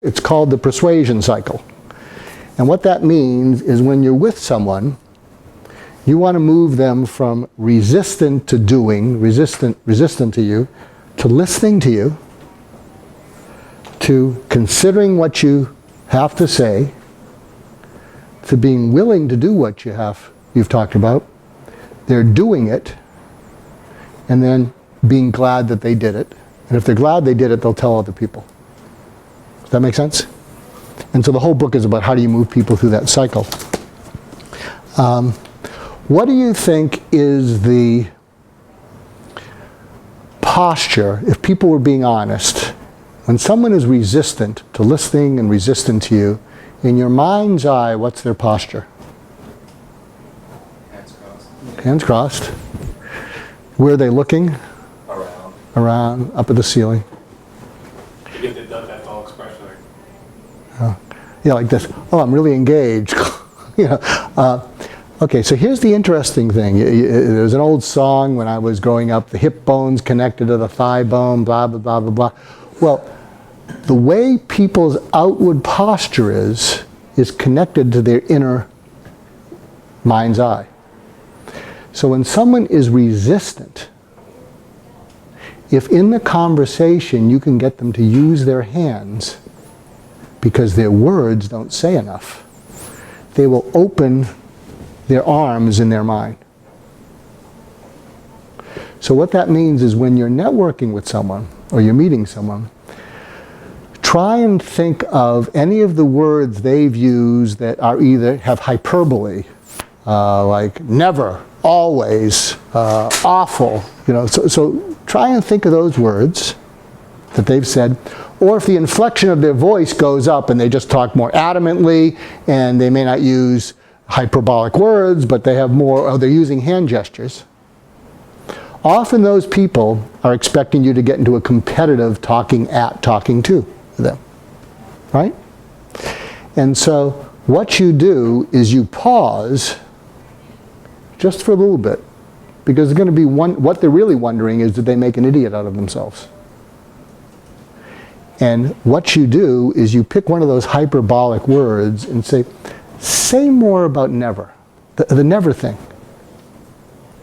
It's called the persuasion cycle. And what that means is when you're with someone, you want to move them from resistant to doing, resistant to you, to listening to you, to considering what you have to say, to being willing to do what you've talked about. They're doing it, and then being glad that they did it. And if they're glad they did it, they'll tell other people. Does that make sense? And so the whole book is about how do you move people through that cycle. What do you think is the posture, if people were being honest, when someone is resistant to listening and resistant to you, in your mind's eye, what's their posture? Hands crossed. Hands crossed. Where are they looking? Around. Around, up at the ceiling. You get the default expression like... Yeah, like this. Oh, I'm really engaged. Okay, so here's the interesting thing. There's an old song when I was growing up, the hip bone's connected to the thigh bone, blah, blah, blah, blah, blah. Well, the way people's outward posture is connected to their inner mind's eye. So when someone is resistant, if in the conversation you can get them to use their hands because their words don't say enough, they will open their arms in their mind. So what that means is when you're networking with someone or you're meeting someone, try and think of any of the words they've used that are either have hyperbole, like never, always, awful. So try and think of those words that they've said, or if the inflection of their voice goes up and they just talk more adamantly and they may not use hyperbolic words, but they have more, or they're using hand gestures. Often those people are expecting you to get into a competitive talking to them, right? And so what you do is you pause just for a little bit, because there's going to be what they're really wondering is, did they make an idiot out of themselves? And what you do is you pick one of those hyperbolic words and say more about never, the never thing.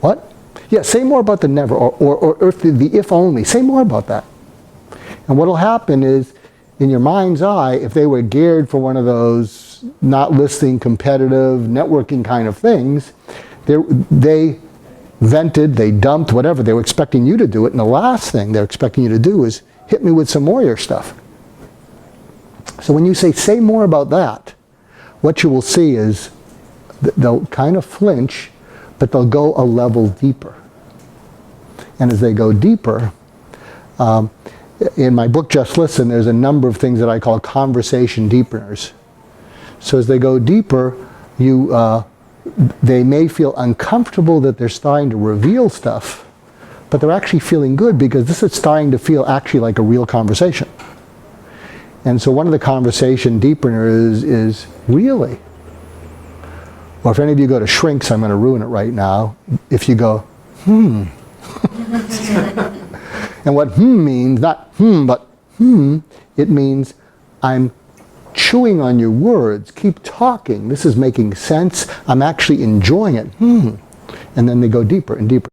What? Yeah, say more about the never, or the if only. Say more about that. And what will happen is, in your mind's eye, if they were geared for one of those not listening, competitive, networking kind of things, they vented, they dumped, whatever. They were expecting you to do it, and the last thing they're expecting you to do is hit me with some more of your stuff. So when you say more about that, what you will see is they'll kind of flinch, but they'll go a level deeper. And as they go deeper, in my book, Just Listen, there's a number of things that I call conversation deepeners. So as they go deeper, they may feel uncomfortable that they're starting to reveal stuff, but they're actually feeling good because this is starting to feel actually like a real conversation. And so one of the conversation deepeners is really, or if any of you go to shrinks, I'm going to ruin it right now, if you go, And what means, not but it means I'm chewing on your words, keep talking, this is making sense, I'm actually enjoying it, And then they go deeper and deeper.